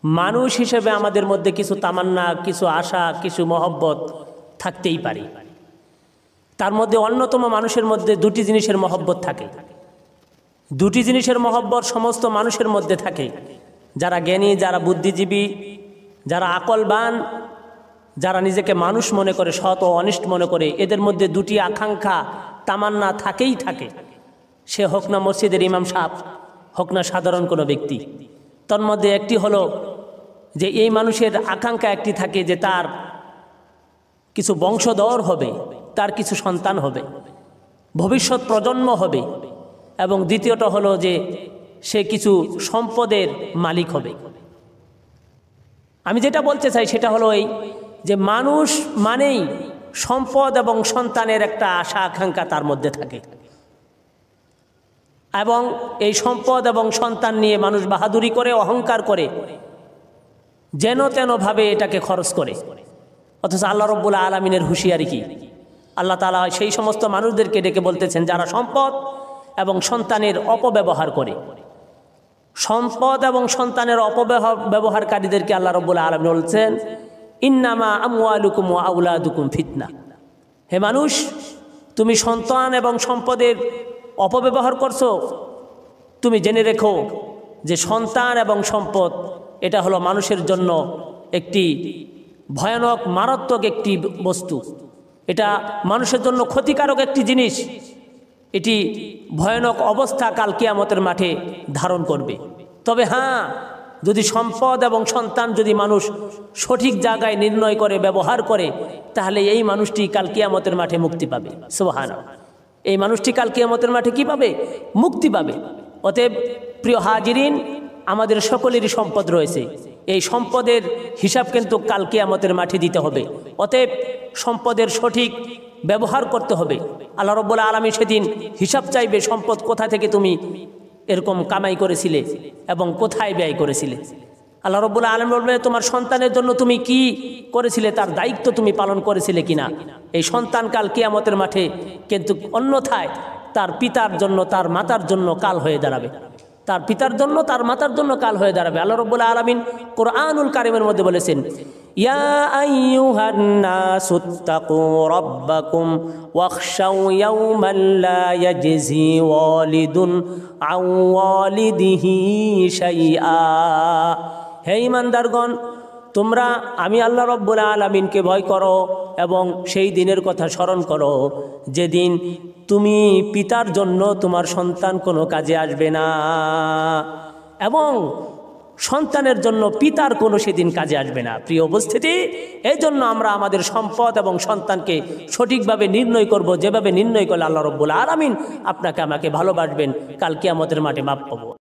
মানুষ হিসেবে আমাদের মধ্যে কিছু তামান্না, কিছু আশা, কিছু মহব্বত থাকতেই পারে। তার মধ্যে অন্যতম মানুষের মধ্যে দুটি জিনিসের মহব্বত থাকে। দুটি জিনিসের মহব্বত সমস্ত মানুষের মধ্যে থাকে। যারা জ্ঞানী, যারা বুদ্ধিজীবী, যারা আকলবান, যারা নিজেকে মানুষ মনে করে, সৎ ও অনিষ্ট মনে করে, এদের মধ্যে দুটি আকাঙ্ক্ষা, তামান্না থাকেই থাকে। সে হোক না মসজিদের ইমাম সাহেব, হোক না সাধারণ কোনো ব্যক্তি। তার মধ্যে একটি হলো যে এই মানুষের আকাঙ্ক্ষা একটি থাকে যে তার কিছু বংশধর হবে, তার কিছু সন্তান হবে, ভবিষ্যৎ প্রজন্ম হবে, এবং দ্বিতীয়টা হলো যে সে কিছু সম্পদের মালিক হবে। আমি যেটা বলতে চাই সেটা হলো এই যে মানুষ মানেই সম্পদ এবং সন্তানের একটা আশা আকাঙ্ক্ষা তার মধ্যে থাকে, এবং এই সম্পদ এবং সন্তান নিয়ে মানুষ বাহাদুরি করে, অহংকার করে, যেন তেনভাবে এটাকে খরচ করে। অথচ আল্লাহ রব্বুল আলামিনের হুঁশিয়ারি কি? আল্লাহ তাআলা সেই সমস্ত মানুষদেরকে ডেকে বলতেছেন যারা সম্পদ এবং সন্তানের অপব্যবহার করে। সম্পদ এবং সন্তানের অপব্যবহারকারীদেরকে আল্লাহ রব্বুল আলামিন বলছেন ইন্নামা আমওয়ালুকুম ওয়া আওলাদুকুম ফিতনা। হে মানুষ, তুমি সন্তান এবং সম্পদের অপব্যবহার করছো, তুমি জেনে রেখো যে সন্তান এবং সম্পদ এটা হলো মানুষের জন্য একটি ভয়ানক, মারাত্মক একটি বস্তু। এটা মানুষের জন্য ক্ষতিকারক একটি জিনিস। এটি ভয়ানক অবস্থা কাল কিয়ামতের মাঠে ধারণ করবে। তবে হ্যাঁ, যদি সম্পদ এবং সন্তান যদি মানুষ সঠিক জায়গায় নির্ণয় করে ব্যবহার করে, তাহলে এই মানুষটি কাল কিয়ামতের মাঠে মুক্তি পাবে। সুবহানাল্লাহ। এই মানুষটি কাল কিয়ামতের মাঠে কি পাবে? মুক্তি পাবে। অতএব প্রিয় হাজিরিন, আমাদের সকলেরই সম্পদ রয়েছে। এই সম্পদের হিসাব কিন্তু কাল কিয়ামতের মাঠে দিতে হবে। অতএব সম্পদের সঠিক ব্যবহার করতে হবে। আল্লাহ রাব্বুল আলামিন সেদিন হিসাব চাইবে সম্পদ কোথা থেকে তুমি এরকম কামাই করেছিলে এবং কোথায় ব্যয় করেছিলে। আল্লাহ রাব্বুল আলামিন বলবে তোমার সন্তানের জন্য তুমি কি করেছিলে, তার দায়িত্ব তুমি পালন করেছিলে কিনা। এই সন্তান কাল কিয়ামতের মাঠে কিন্তু অন্যথায় তার পিতার জন্য, তার মাতার জন্য কাল হয়ে দাঁড়াবে। তার পিতার জন্য, তার মাতার জন্য কাল হয়ে দাঁড়াবে। আল্লাহ রাব্বুল আলামিন কোরআনুল কারীমের মধ্যে বলেছেন ইয়া আইয়ুহান নাসুত্তাকু রাব্বাকুম ওয়াখশাউ ইয়াওমান লা ইয়াজজি ওয়ালিদুন আন ওয়ালিদিহি শাইআ। হে ঈমানদারগণ, তোমরা আমি আল্লাহ রাব্বুল আলামিনকে ভয় করো এবং সেই দিনের কথা স্মরণ করো যেদিন তুমি পিতার জন্য তোমার সন্তান কোনো কাজে আসবে না, এবং সন্তানের জন্য পিতার কোনো সেদিন কাজে আসবে না। প্রিয় উপস্থিতি, এই জন্য আমরা আমাদের সম্পদ এবং সন্তানকে সঠিকভাবে নির্ণয় করব, যেভাবে নির্ণয় করলে আল্লাহ রাব্বুল আলামিন আপনাকে আমাকে ভালোবাসবেন, কাল কিয়ামতের মাঠে মাপ পাবো।